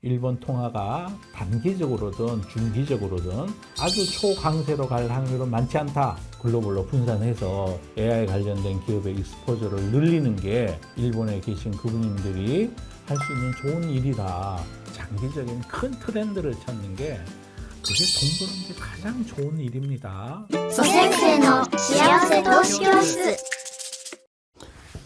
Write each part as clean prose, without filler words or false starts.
일본 통화가 단기적으로든 중기적으로든 아주 초강세로 갈 확률은 많지 않다. 글로벌로 분산해서 AI 관련된 기업의 익스포저를 늘리는 게 일본에 계신 그분님들이 할 수 있는 좋은 일이다. 장기적인 큰 트렌드를 찾는 게 그게 돈 버는 게 가장 좋은 일입니다. 蘇先生の幸せ投資教室。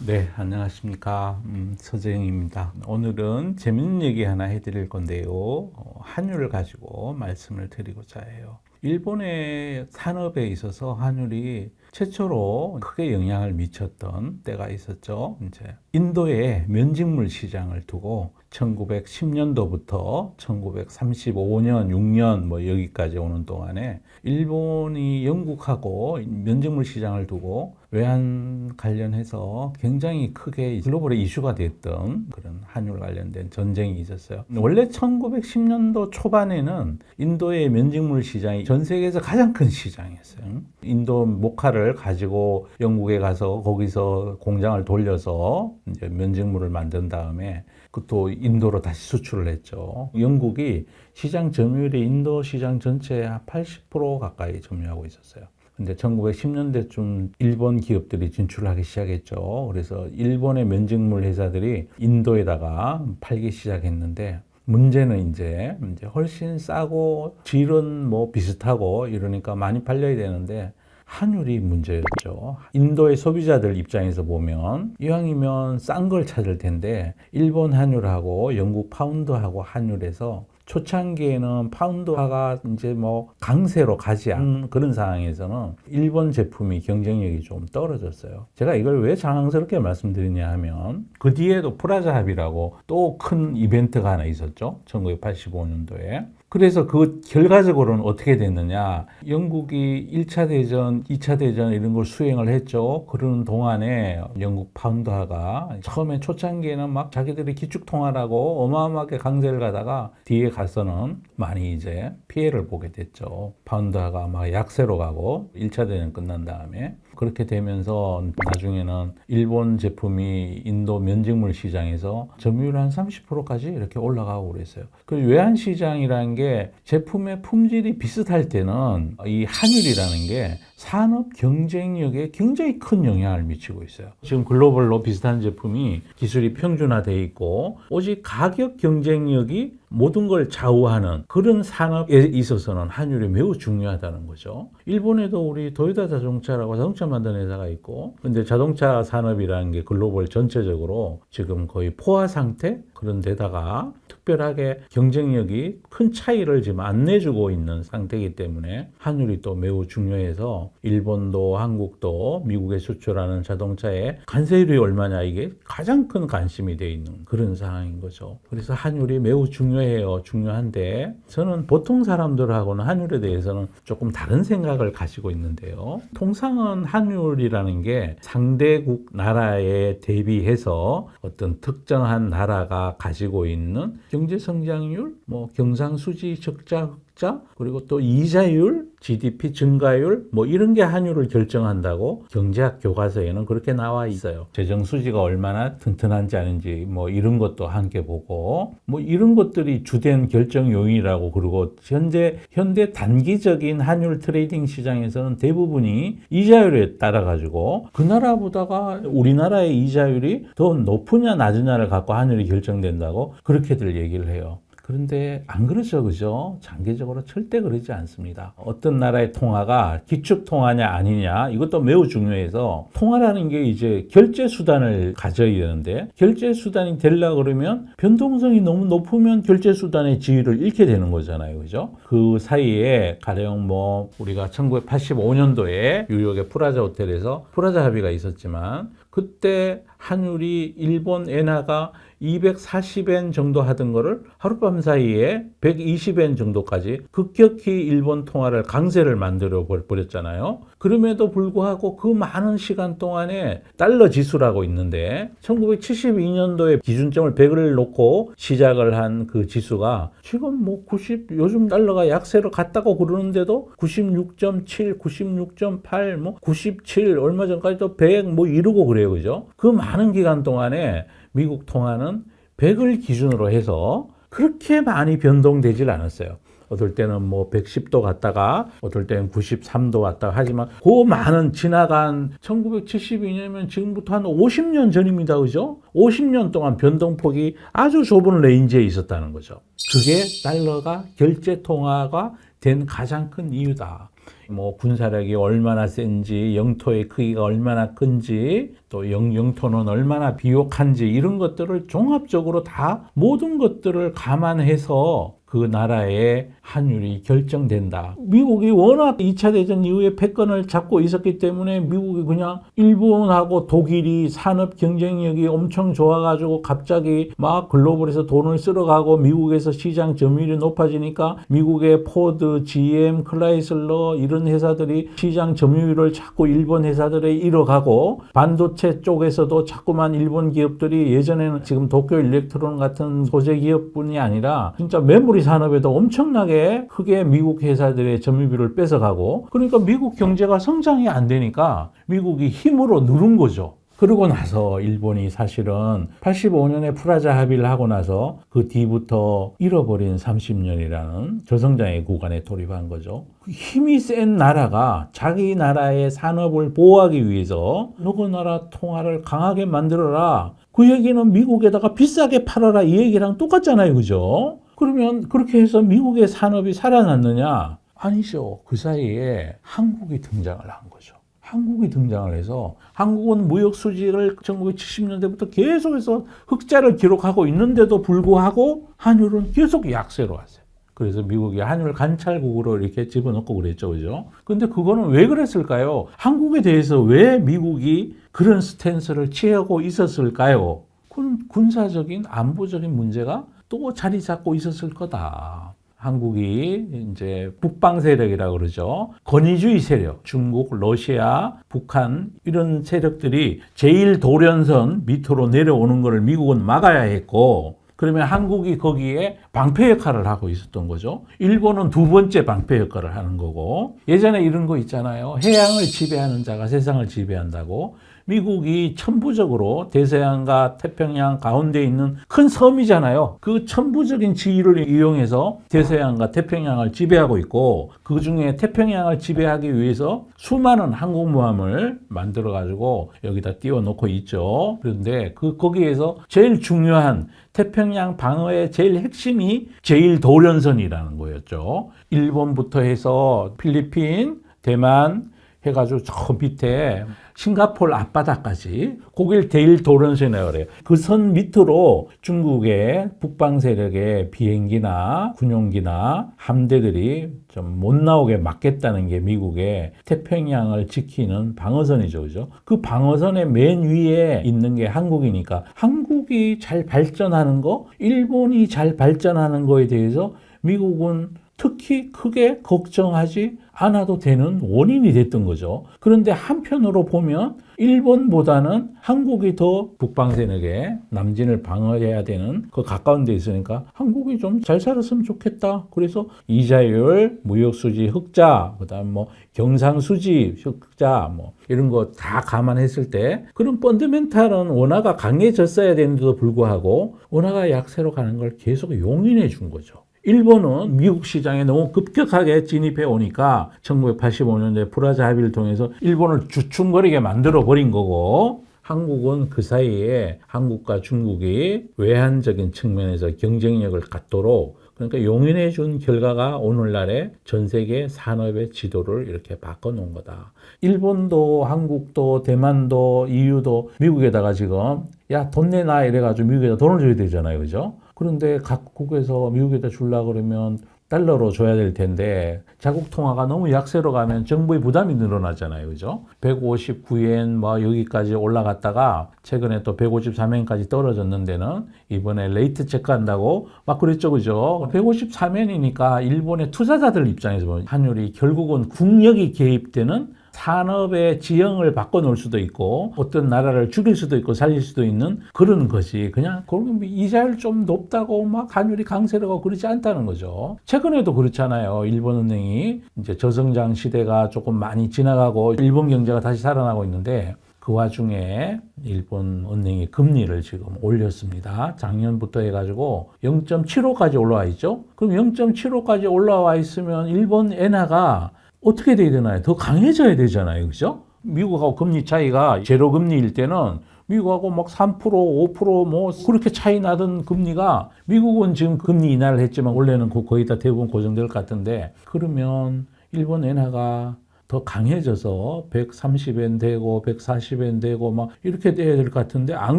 네, 안녕하십니까. 서재영입니다. 오늘은 재밌는 얘기 하나 해드릴 건데요. 한율을 가지고 말씀을 드리고자 해요. 일본의 산업에 있어서 한율이 최초로 크게 영향을 미쳤던 때가 있었죠. 이제 인도의 면직물 시장을 두고 1910년도부터 1935년, 6년 뭐 여기까지 오는 동안에 일본이 영국하고 면직물 시장을 두고 외환 관련해서 굉장히 크게 글로벌에 이슈가 됐던 그런 한율 관련된 전쟁이 있었어요. 원래 1910년도 초반에는 인도의 면직물 시장이 전 세계에서 가장 큰 시장이었어요. 인도 목화를 가지고 영국에 가서 거기서 공장을 돌려서 이제 면직물을 만든 다음에 또 인도로 다시 수출을 했죠. 영국이 시장 점유율이 인도 시장 전체의 80% 가까이 점유하고 있었어요. 근데 1910년대쯤 일본 기업들이 진출을 하기 시작했죠. 그래서 일본의 면직물 회사들이 인도에다가 팔기 시작했는데 문제는 이제 훨씬 싸고 질은 뭐 비슷하고 이러니까 많이 팔려야 되는데 한율이 문제였죠. 인도의 소비자들 입장에서 보면 이왕이면 싼 걸 찾을 텐데 일본 한율하고 영국 파운드하고 한율에서 초창기에는 파운드화가 이제 뭐 강세로 가지 않은 그런 상황에서는 일본 제품이 경쟁력이 좀 떨어졌어요. 제가 이걸 왜 장황스럽게 말씀드리냐 하면 그 뒤에도 프라자 합의라고 또 큰 이벤트가 하나 있었죠. 1985년도에. 그래서 그 결과적으로는 어떻게 됐느냐. 영국이 1차 대전, 2차 대전 이런 걸 수행을 했죠. 그러는 동안에 영국 파운드화가 처음에 초창기에는 막 자기들이 기축통화라고 어마어마하게 강세를 가다가 뒤에 가서는 많이 이제 피해를 보게 됐죠. 파운드화가 막 약세로 가고 1차 대전 끝난 다음에 그렇게 되면서 나중에는 일본 제품이 인도 면직물 시장에서 점유율 한 30%까지 이렇게 올라가고 그랬어요. 그 외환 시장이라는 게 제품의 품질이 비슷할 때는 이 환율이라는 게 산업 경쟁력에 굉장히 큰 영향을 미치고 있어요. 지금 글로벌로 비슷한 제품이 기술이 평준화되어 있고 오직 가격 경쟁력이 모든 걸 좌우하는 그런 산업에 있어서는 환율이 매우 중요하다는 거죠. 일본에도 우리 도요타 자동차라고 자동차 만드는 회사가 있고 근데 자동차 산업이라는 게 글로벌 전체적으로 지금 거의 포화 상태 그런 데다가 특별하게 경쟁력이 큰 차이를 지금 안 내주고 있는 상태이기 때문에 환율이 또 매우 중요해서 일본도 한국도 미국에 수출하는 자동차에 관세율이 얼마냐 이게 가장 큰 관심이 되어 있는 그런 상황인 거죠. 그래서 환율이 매우 중요해요. 중요한데 저는 보통 사람들하고는 환율에 대해서는 조금 다른 생각을 가지고 있는데요. 통상은 환율이라는 게 상대국 나라에 대비해서 어떤 특정한 나라가 가지고 있는 경제 성장률, 뭐 경상수지 적자 흑자, 그리고 또 이자율, GDP 증가율 뭐 이런 게 환율을 결정한다고 경제학 교과서에는 그렇게 나와 있어요. 재정 수지가 얼마나 튼튼한지 아닌지 뭐 이런 것도 함께 보고 뭐 이런 것들이 주된 결정 요인이라고 그러고 현대 단기적인 환율 트레이딩 시장에서는 대부분이 이자율에 따라 가지고 그 나라보다가 우리나라의 이자율이 더 높으냐 낮으냐를 갖고 환율이 결정된다고 그렇게들 얘기를 해요. 그런데 안 그렇죠, 그죠? 장기적으로 절대 그러지 않습니다. 어떤 나라의 통화가 기축 통화냐 아니냐 이것도 매우 중요해서 통화라는 게 이제 결제 수단을 가져야 되는데 결제 수단이 되려고 그러면 변동성이 너무 높으면 결제 수단의 지위를 잃게 되는 거잖아요, 그죠? 그 사이에 가령 뭐 우리가 1985년도에 뉴욕의 프라자 호텔에서 프라자 합의가 있었지만 그때 환율이 일본 엔화가 240엔 정도 하던 거를 하룻밤 사이에 120엔 정도까지 급격히 일본 통화를 강세를 만들어 버렸잖아요. 그럼에도 불구하고 그 많은 시간 동안에 달러 지수라고 있는데 1972년도에 기준점을 100을 놓고 시작을 한 그 지수가 지금 뭐 90, 요즘 달러가 약세로 갔다고 그러는데도 96.7, 96.8, 뭐 97, 얼마 전까지도 100 뭐 이러고 그래요. 그죠? 그 많은 기간 동안에 미국 통화는 100을 기준으로 해서 그렇게 많이 변동되질 않았어요. 어떨 때는 뭐 110도 갔다가 어떨 때는 93도 갔다가 하지만 그 많은 지나간 1972년이면 지금부터 한 50년 전입니다. 그죠? 50년 동안 변동폭이 아주 좁은 레인지에 있었다는 거죠. 그게 달러가 결제 통화가 된 가장 큰 이유다. 뭐 군사력이 얼마나 센지, 영토의 크기가 얼마나 큰지, 또 영토는 얼마나 비옥한지 이런 것들을 종합적으로 다 모든 것들을 감안해서 그 나라의 환율이 결정된다. 미국이 워낙 2차 대전 이후에 패권을 잡고 있었기 때문에 미국이 그냥 일본하고 독일이 산업 경쟁력이 엄청 좋아가지고 갑자기 막 글로벌에서 돈을 쓸어가고 미국에서 시장 점유율이 높아지니까 미국의 포드, GM, 클라이슬러 이런 회사들이 시장 점유율을 자꾸 일본 회사들에 잃어가고 반도체 쪽에서도 자꾸만 일본 기업들이 예전에는 지금 도쿄 일렉트론 같은 소재 기업뿐이 아니라 진짜 메모리 산업에도 엄청나게 크게 미국 회사들의 점유율을 뺏어가고 그러니까 미국 경제가 성장이 안 되니까 미국이 힘으로 누른 거죠. 그러고 나서 일본이 사실은 85년에 프라자 합의를 하고 나서 그 뒤부터 잃어버린 30년이라는 저성장의 구간에 돌입한 거죠. 힘이 센 나라가 자기 나라의 산업을 보호하기 위해서 너그 나라 통화를 강하게 만들어라. 그 얘기는 미국에다가 비싸게 팔아라 이 얘기랑 똑같잖아요. 그죠? 그러면 그렇게 해서 미국의 산업이 살아났느냐? 아니죠. 그 사이에 한국이 등장을 한 거죠. 한국이 등장을 해서 한국은 무역 수지를 1970년대부터 계속해서 흑자를 기록하고 있는데도 불구하고 환율은 계속 약세로 왔어요. 그래서 미국이 환율 관찰국으로 이렇게 집어넣고 그랬죠. 그죠? 근데 그거는 왜 그랬을까요? 한국에 대해서 왜 미국이 그런 스탠스를 취하고 있었을까요? 그건 군사적인 안보적인 문제가 또 자리 잡고 있었을 거다. 한국이 이제 북방 세력이라고 그러죠. 권위주의 세력, 중국, 러시아, 북한 이런 세력들이 제1도련선 밑으로 내려오는 것을 미국은 막아야 했고 그러면 한국이 거기에 방패 역할을 하고 있었던 거죠. 일본은 두 번째 방패 역할을 하는 거고 예전에 이런 거 있잖아요. 해양을 지배하는 자가 세상을 지배한다고. 미국이 천부적으로 대서양과 태평양 가운데 있는 큰 섬이잖아요. 그 천부적인 지위를 이용해서 대서양과 태평양을 지배하고 있고 그중에 태평양을 지배하기 위해서 수많은 항공모함을 만들어가지고 여기다 띄워놓고 있죠. 그런데 거기에서 제일 중요한 태평양 방어의 제일 핵심이 제1도련선이라는 거였죠. 일본부터 해서 필리핀, 대만 해가지고 저 밑에 싱가포르 앞바다까지 거길 제1도련선이라고 그래요. 그 선 밑으로 중국의 북방 세력의 비행기나 군용기나 함대들이 좀 못 나오게 막겠다는 게 미국의 태평양을 지키는 방어선이죠. 그죠? 그 방어선의 맨 위에 있는 게 한국이니까 한국이 잘 발전하는 거, 일본이 잘 발전하는 거에 대해서 미국은 특히 크게 걱정하지 않아도 되는 원인이 됐던 거죠. 그런데 한편으로 보면 일본보다는 한국이 더 북방 세력에 남진을 방어해야 되는 그 가까운 데 있으니까 한국이 좀 잘 살았으면 좋겠다. 그래서 이자율, 무역수지 흑자, 그다음 뭐 경상수지 흑자 뭐 이런 거 다 감안했을 때 그런 펀더멘탈은 원화가 강해졌어야 되는데도 불구하고 원화가 약세로 가는 걸 계속 용인해 준 거죠. 일본은 미국 시장에 너무 급격하게 진입해 오니까 1985년에 프라자 합의를 통해서 일본을 주춤거리게 만들어 버린 거고 한국은 그 사이에 한국과 중국이 외환적인 측면에서 경쟁력을 갖도록 그러니까 용인해 준 결과가 오늘날의 전 세계 산업의 지도를 이렇게 바꿔놓은 거다. 일본도 한국도 대만도 EU도 미국에다가 지금 야, 돈 내놔 이래가지고 미국에다 돈을 줘야 되잖아요. 그죠? 그런데 각국에서 미국에다 주려고 그러면 달러로 줘야 될 텐데 자국 통화가 너무 약세로 가면 정부의 부담이 늘어나잖아요. 그죠? 159엔 뭐 여기까지 올라갔다가 최근에 또 153엔까지 떨어졌는 데는 이번에 레이트 체크한다고 막 그랬죠. 그죠? 153엔이니까 일본의 투자자들 입장에서 보면 환율이 결국은 국력이 개입되는 산업의 지형을 바꿔놓을 수도 있고 어떤 나라를 죽일 수도 있고 살릴 수도 있는 그런 것이 그냥 그러면 이자율 좀 높다고 막 환율이 강세로 가고 그렇지 않다는 거죠. 최근에도 그렇잖아요. 일본은행이 이제 저성장 시대가 조금 많이 지나가고 일본 경제가 다시 살아나고 있는데 그 와중에 일본 은행이 금리를 지금 올렸습니다. 작년부터 해가지고 0.75까지 올라와 있죠. 그럼 0.75까지 올라와 있으면 일본 엔화가 어떻게 돼야 되나요? 더 강해져야 되잖아요. 그죠? 미국하고 금리 차이가 제로 금리일 때는 미국하고 막 3%, 5%뭐 그렇게 차이 나던 금리가 미국은 지금 금리 인하를 했지만 원래는 거의 다 대부분 고정될 것 같은데 그러면 일본 엔화가 더 강해져서 130엔 되고 140엔 되고 막 이렇게 돼야 될 것 같은데 안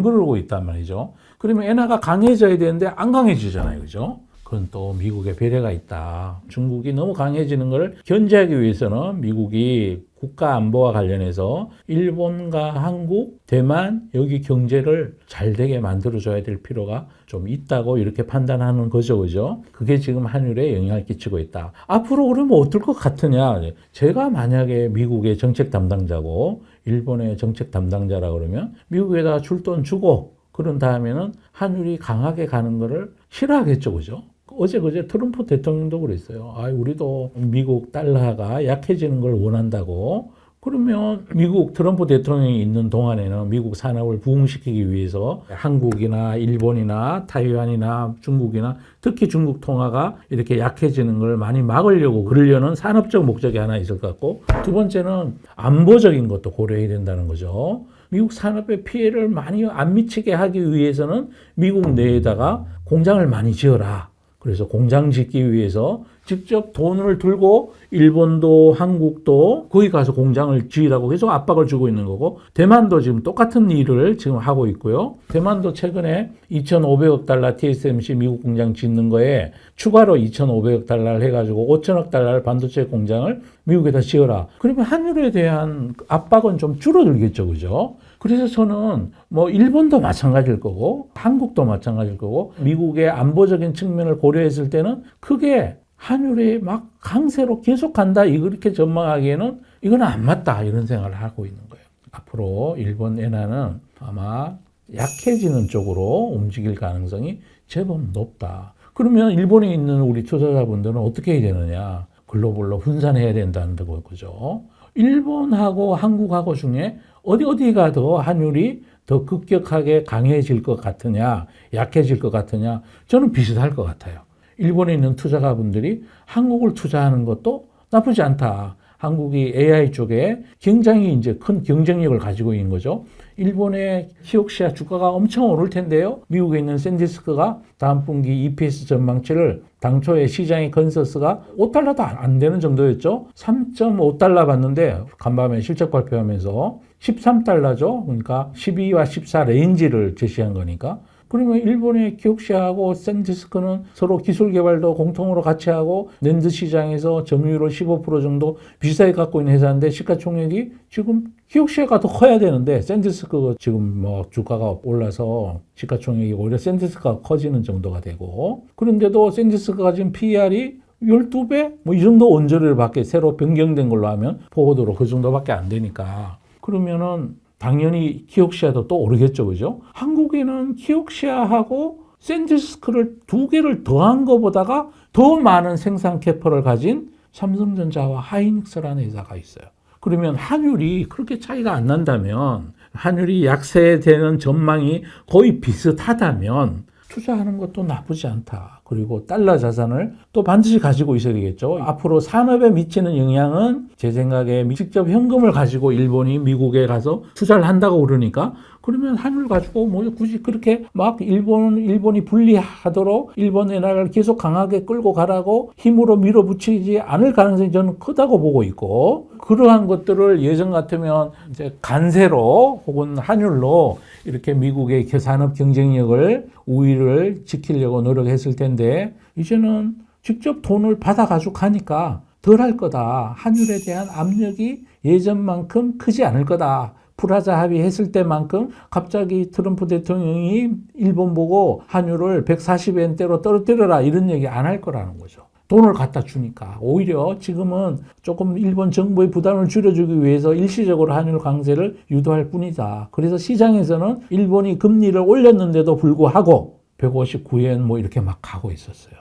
그러고 있단 말이죠. 그러면 엔화가 강해져야 되는데 안 강해지잖아요. 그죠? 그건 또 미국의 배려가 있다. 중국이 너무 강해지는 걸 견제하기 위해서는 미국이 국가 안보와 관련해서 일본과 한국, 대만 여기 경제를 잘 되게 만들어줘야 될 필요가 좀 있다고 이렇게 판단하는 거죠. 그죠? 그게 지금 환율에 영향을 끼치고 있다. 앞으로 그러면 어떨 것 같으냐? 제가 만약에 미국의 정책 담당자고 일본의 정책 담당자라 그러면 미국에다 줄 돈 주고 그런 다음에는 환율이 강하게 가는 거를 싫어하겠죠. 그죠? 어제 그제 트럼프 대통령도 그랬어요. 우리도 미국 달러가 약해지는 걸 원한다고. 그러면 미국 트럼프 대통령이 있는 동안에는 미국 산업을 부흥시키기 위해서 한국이나 일본이나 타이완이나 중국이나 특히 중국 통화가 이렇게 약해지는 걸 많이 막으려고 그러려는 산업적 목적이 하나 있을 것 같고 두 번째는 안보적인 것도 고려해야 된다는 거죠. 미국 산업에 피해를 많이 안 미치게 하기 위해서는 미국 내에다가 공장을 많이 지어라. 그래서 공장 짓기 위해서 직접 돈을 들고 일본도 한국도 거기 가서 공장을 지으라고 계속 압박을 주고 있는 거고 대만도 지금 똑같은 일을 지금 하고 있고요. 대만도 최근에 2,500억 달러 TSMC 미국 공장 짓는 거에 추가로 2,500억 달러를 해가지고 5천억 달러를 반도체 공장을 미국에다 지어라. 그러면 환율에 대한 압박은 좀 줄어들겠죠. 그죠? 그래서 저는 뭐 일본도 마찬가지일 거고 한국도 마찬가지일 거고 미국의 안보적인 측면을 고려했을 때는 크게 환율이 막 강세로 계속 간다 이렇게 전망하기에는 이건 안 맞다 이런 생각을 하고 있는 거예요. 앞으로 일본 엔화는 아마 약해지는 쪽으로 움직일 가능성이 제법 높다. 그러면 일본에 있는 우리 투자자분들은 어떻게 해야 되느냐? 글로벌로 분산해야 된다는 거죠. 일본하고 한국하고 중에 어디가 더 환율이 더 급격하게 강해질 것 같으냐, 약해질 것 같으냐, 저는 비슷할 것 같아요. 일본에 있는 투자가분들이 한국을 투자하는 것도 나쁘지 않다. 한국이 AI 쪽에 굉장히 이제 큰 경쟁력을 가지고 있는 거죠. 일본의 키옥시아 주가가 엄청 오를 텐데요. 미국에 있는 샌디스크가 다음 분기 EPS 전망치를 당초에 시장의 컨센서스가 5달러도 안 되는 정도였죠. 3.5달러 봤는데 간밤에 실적 발표하면서 13달러죠. 그러니까 12와 14 레인지를 제시한 거니까. 그러면 일본의 키옥시아하고 샌디스크는 서로 기술 개발도 공통으로 같이 하고 낸드 시장에서 점유율을 15% 정도 비슷하게 갖고 있는 회사인데 시가총액이 지금 키옥시아가 더 커야 되는데 샌디스크가 지금 뭐 주가가 올라서 시가총액이 오히려 샌디스크가 커지는 정도가 되고 그런데도 샌디스크가 지금 PER이 12배? 뭐 이 정도 언저리를 밖에 새로 변경된 걸로 하면 포워드로 그 정도밖에 안 되니까 그러면은 당연히 키옥시아도 또 오르겠죠. 그죠? 한국에는 키옥시아하고 샌디스크를 두 개를 더한 것보다가 더 많은 생산 캐파를 가진 삼성전자와 하이닉스라는 회사가 있어요. 그러면 환율이 그렇게 차이가 안 난다면 환율이 약세되는 전망이 거의 비슷하다면 투자하는 것도 나쁘지 않다. 그리고 달러 자산을 또 반드시 가지고 있어야 되겠죠. 앞으로 산업에 미치는 영향은 제 생각에 직접 현금을 가지고 일본이 미국에 가서 투자를 한다고 그러니까 그러면 환율 가지고 뭐 굳이 그렇게 막 일본이 불리하도록 일본 엔화를 계속 강하게 끌고 가라고 힘으로 밀어붙이지 않을 가능성이 저는 크다고 보고 있고 그러한 것들을 예전 같으면 이제 관세로 혹은 환율로 이렇게 미국의 산업 경쟁력을 우위를 지키려고 노력했을 텐데 이제는 직접 돈을 받아 가지고 가니까 덜 할 거다. 환율에 대한 압력이 예전만큼 크지 않을 거다. 프라자 합의했을 때만큼 갑자기 트럼프 대통령이 일본 보고 환율을 140엔대로 떨어뜨려라 이런 얘기 안 할 거라는 거죠. 돈을 갖다 주니까 오히려 지금은 조금 일본 정부의 부담을 줄여주기 위해서 일시적으로 환율 강세를 유도할 뿐이다. 그래서 시장에서는 일본이 금리를 올렸는데도 불구하고 159엔 뭐 이렇게 막 가고 있었어요.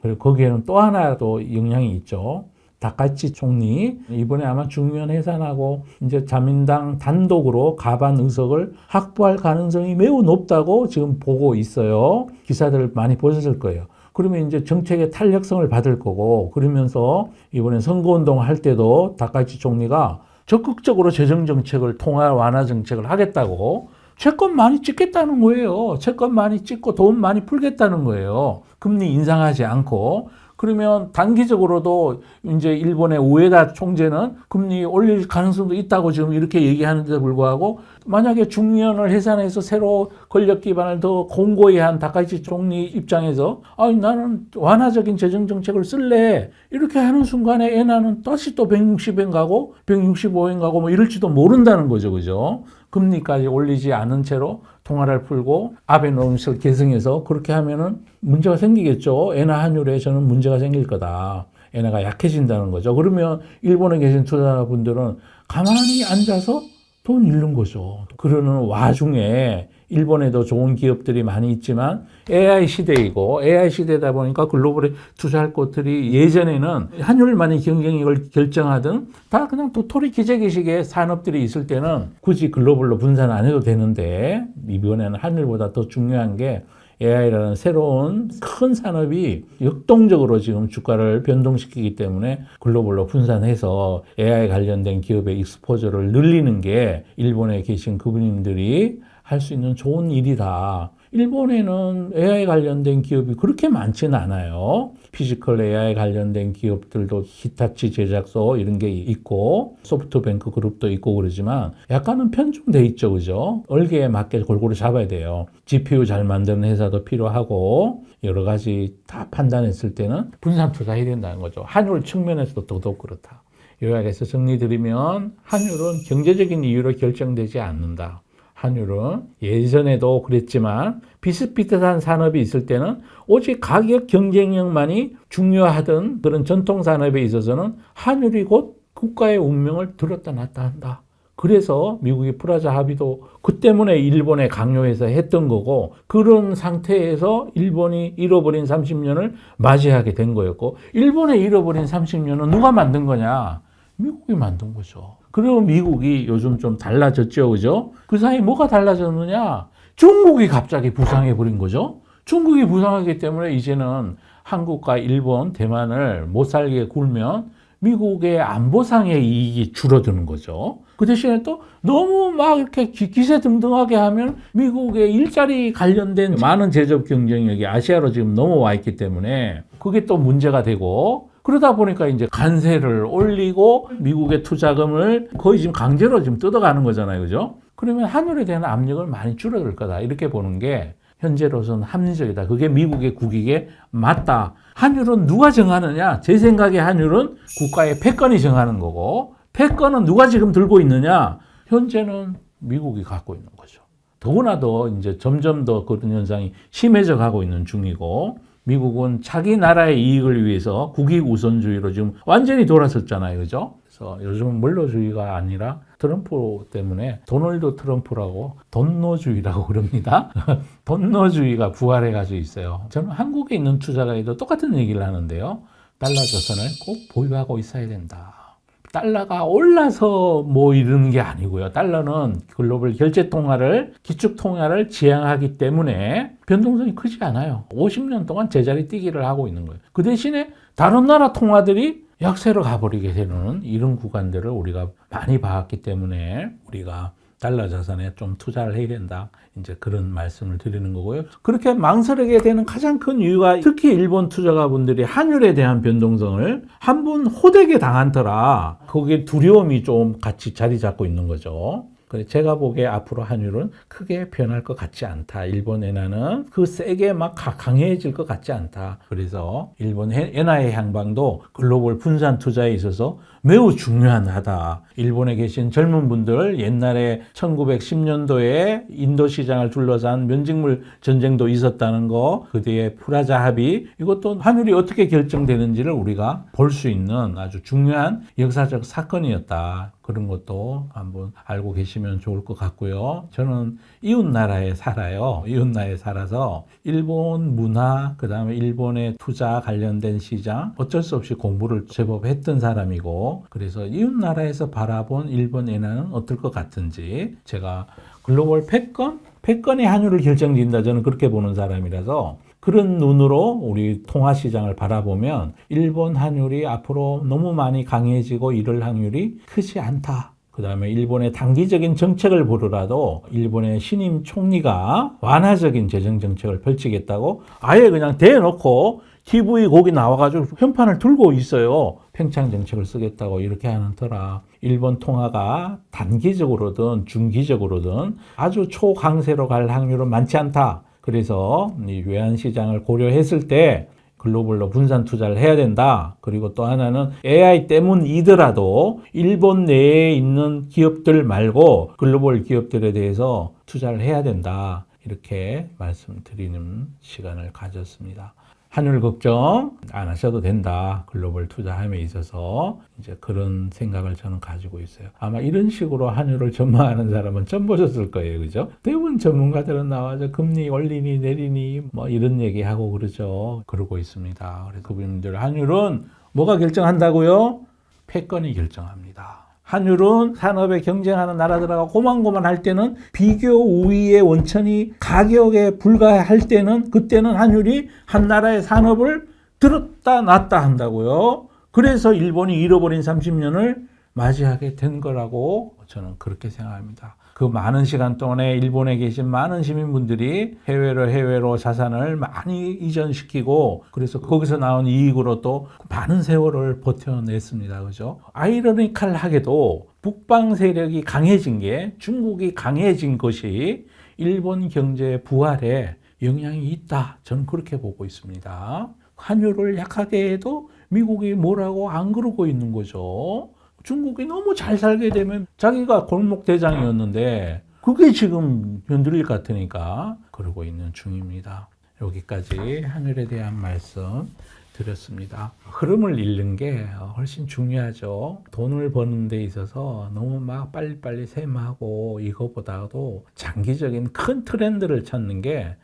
그리고 거기에는 또 하나 또 영향이 있죠. 다카이치 총리 이번에 아마 중의원 해산하고 이제 자민당 단독으로 가반 의석을 확보할 가능성이 매우 높다고 지금 보고 있어요. 기사들 많이 보셨을 거예요. 그러면 이제 정책의 탄력성을 받을 거고, 그러면서 이번에 선거운동 할 때도 다카이치 총리가 적극적으로 재정정책을, 통화 완화 정책을 하겠다고 채권 많이 찍겠다는 거예요. 채권 많이 찍고 돈 많이 풀겠다는 거예요. 금리 인상하지 않고. 그러면 단기적으로도 이제 일본의 우에다 총재는 금리 올릴 가능성도 있다고 지금 이렇게 얘기하는데도 불구하고, 만약에 중의원을 해산해서 새로 권력 기반을 더 공고히 한 다카이치 총리 입장에서 나는 완화적인 재정 정책을 쓸래 이렇게 하는 순간에 엔화는 다시 또 160엔 가고 165엔 가고 뭐 이럴지도 모른다는 거죠. 그죠? 금리까지 올리지 않은 채로 통화를 풀고 아베노믹스를 계승해서 그렇게 하면은 문제가 생기겠죠. 엔화 환율에 저는 문제가 생길 거다. 엔화가 약해진다는 거죠. 그러면 일본에 계신 투자자분들은 가만히 앉아서 돈 잃는 거죠. 그러는 와중에 일본에도 좋은 기업들이 많이 있지만 AI 시대이고, AI 시대다 보니까 글로벌에 투자할 곳들이 예전에는 환율만이 경쟁력을 결정하던 다 그냥 도토리 기재기식의 산업들이 있을 때는 굳이 글로벌로 분산 안 해도 되는데, 이번에는 환율보다 더 중요한 게 AI라는 새로운 큰 산업이 역동적으로 지금 주가를 변동시키기 때문에 글로벌로 분산해서 AI 관련된 기업의 익스포저를 늘리는 게 일본에 계신 그분들이 할 수 있는 좋은 일이다. 일본에는 AI 관련된 기업이 그렇게 많지는 않아요. 피지컬 AI 관련된 기업들도 히타치 제작소 이런 게 있고 소프트뱅크 그룹도 있고 그러지만 약간은 편중돼 있죠. 그죠? 얼개에 맞게 골고루 잡아야 돼요. GPU 잘 만드는 회사도 필요하고 여러 가지 다 판단했을 때는 분산 투자해야 된다는 거죠. 환율 측면에서도 더더욱 그렇다. 요약해서 정리드리면 환율은 경제적인 이유로 결정되지 않는다. 환율은 예전에도 그랬지만 비슷비슷한 산업이 있을 때는 오직 가격 경쟁력만이 중요하던 그런 전통 산업에 있어서는 환율이 곧 국가의 운명을 들었다 놨다 한다. 그래서 미국의 프라자 합의도 그 때문에 일본에 강요해서 했던 거고, 그런 상태에서 일본이 잃어버린 30년을 맞이하게 된 거였고, 일본에 잃어버린 30년은 누가 만든 거냐? 미국이 만든 거죠. 그리고 미국이 요즘 좀 달라졌죠. 그죠? 그 사이 뭐가 달라졌느냐? 중국이 갑자기 부상해버린 거죠. 중국이 부상하기 때문에 이제는 한국과 일본, 대만을 못 살게 굴면 미국의 안보상의 이익이 줄어드는 거죠. 그 대신에 또 너무 막 이렇게 기세등등하게 하면 미국의 일자리 관련된 많은 제조업 경쟁력이 아시아로 지금 넘어와 있기 때문에 그게 또 문제가 되고, 그러다 보니까 이제 관세를 올리고 미국의 투자금을 거의 지금 강제로 지금 뜯어가는 거잖아요. 그죠? 그러면 환율에 대한 압력을 많이 줄어들 거다. 이렇게 보는 게 현재로서는 합리적이다. 그게 미국의 국익에 맞다. 환율은 누가 정하느냐? 제 생각에 환율은 국가의 패권이 정하는 거고, 패권은 누가 지금 들고 있느냐? 현재는 미국이 갖고 있는 거죠. 더구나 더 이제 점점 더 그런 현상이 심해져 가고 있는 중이고, 미국은 자기 나라의 이익을 위해서 국익 우선주의로 지금 완전히 돌아섰잖아요. 그죠? 그래서 요즘은 물로주의가 아니라 트럼프 때문에 도널드 트럼프라고 돈노주의라고 그럽니다. 돈노주의가 부활해가지고 있어요. 저는 한국에 있는 투자가에도 똑같은 얘기를 하는데요. 달러 자산을 꼭 보유하고 있어야 된다. 달러가 올라서 뭐 이러는 게 아니고요. 달러는 글로벌 결제 통화를, 기축 통화를 지향하기 때문에 변동성이 크지 않아요. 50년 동안 제자리 뛰기를 하고 있는 거예요. 그 대신에 다른 나라 통화들이 약세로 가버리게 되는 이런 구간들을 우리가 많이 봤기 때문에 우리가 달러 자산에 좀 투자를 해야 된다. 이제 그런 말씀을 드리는 거고요. 그렇게 망설이게 되는 가장 큰 이유가 특히 일본 투자가분들이 환율에 대한 변동성을 한 번 호되게 당한 터라 거기에 두려움이 좀 같이 자리 잡고 있는 거죠. 제가 보기에 앞으로 환율은 크게 변할 것 같지 않다. 일본 엔화는 그 세게 막 강해질 것 같지 않다. 그래서 일본 엔화의 향방도 글로벌 분산 투자에 있어서 매우 중요하다. 일본에 계신 젊은 분들, 옛날에 1910년도에 인도 시장을 둘러싼 면직물 전쟁도 있었다는 거, 그 뒤에 프라자 합의, 이것도 환율이 어떻게 결정되는지를 우리가 볼 수 있는 아주 중요한 역사적 사건이었다. 그런 것도 한번 알고 계시면 좋을 것 같고요. 저는 이웃 나라에 살아요. 이웃 나라에 살아서 일본 문화, 그 다음에 일본의 투자 관련된 시장, 어쩔 수 없이 공부를 제법 했던 사람이고, 그래서 이웃 나라에서 바라본 일본 엔화는 어떨 것 같은지, 제가 글로벌 패권의 환율을 결정짓는다, 저는 그렇게 보는 사람이라서 그런 눈으로 우리 통화 시장을 바라보면 일본 환율이 앞으로 너무 많이 강해지고 이럴 확률이 크지 않다. 그 다음에 일본의 단기적인 정책을 보더라도 일본의 신임 총리가 완화적인 재정 정책을 펼치겠다고 아예 그냥 대놓고 TV 거기 나와가지고 현판을 들고 있어요. 팽창 정책을 쓰겠다고 이렇게 하는 터라 일본 통화가 단기적으로든 중기적으로든 아주 초강세로 갈 확률은 많지 않다. 그래서 이 외환 시장을 고려했을 때 글로벌로 분산 투자를 해야 된다. 그리고 또 하나는 AI 때문이더라도 일본 내에 있는 기업들 말고 글로벌 기업들에 대해서 투자를 해야 된다. 이렇게 말씀드리는 시간을 가졌습니다. 환율 걱정 안 하셔도 된다. 글로벌 투자함에 있어서 이제 그런 생각을 저는 가지고 있어요. 아마 이런 식으로 환율을 전망하는 사람은 처음 보셨을 거예요. 그죠? 대부분 전문가들은 나와서 금리 올리니 내리니 뭐 이런 얘기하고 그러죠. 그러고 있습니다. 그래서 그분들 환율은 뭐가 결정한다고요? 패권이 결정합니다. 환율은 산업에 경쟁하는 나라들하고 고만고만할 때는 비교 우위의 원천이 가격에 불과할 때는 그때는 환율이 한 나라의 산업을 들었다 놨다 한다고요. 그래서 일본이 잃어버린 30년을 맞이하게 된 거라고 저는 그렇게 생각합니다. 그 많은 시간 동안에 일본에 계신 많은 시민분들이 해외로 자산을 많이 이전시키고 그래서 거기서 나온 이익으로 또 많은 세월을 버텨냈습니다. 그죠? 아이러니컬하게도 북방 세력이 강해진 게 중국이 강해진 것이 일본 경제 부활에 영향이 있다. 저는 그렇게 보고 있습니다. 환율을 약하게 해도 미국이 뭐라고 안 그러고 있는 거죠. 중국이 너무 잘 살게 되면 자기가 골목 대장이었는데 그게 지금 흔들릴 것 같으니까 그러고 있는 중입니다. 여기까지 환율에 대한 말씀 드렸습니다. 흐름을 읽는 게 훨씬 중요하죠. 돈을 버는 데 있어서 너무 막 빨리빨리 셈하고 이거보다도 장기적인 큰 트렌드를 찾는 게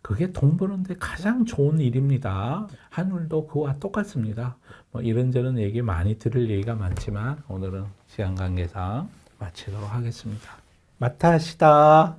그게 돈 버는데 가장 좋은 일입니다. 환율도 그와 똑같습니다. 뭐 이런저런 얘기 많이 들을 얘기가 많지만 오늘은 시간 관계상 마치도록 하겠습니다. 마타시다.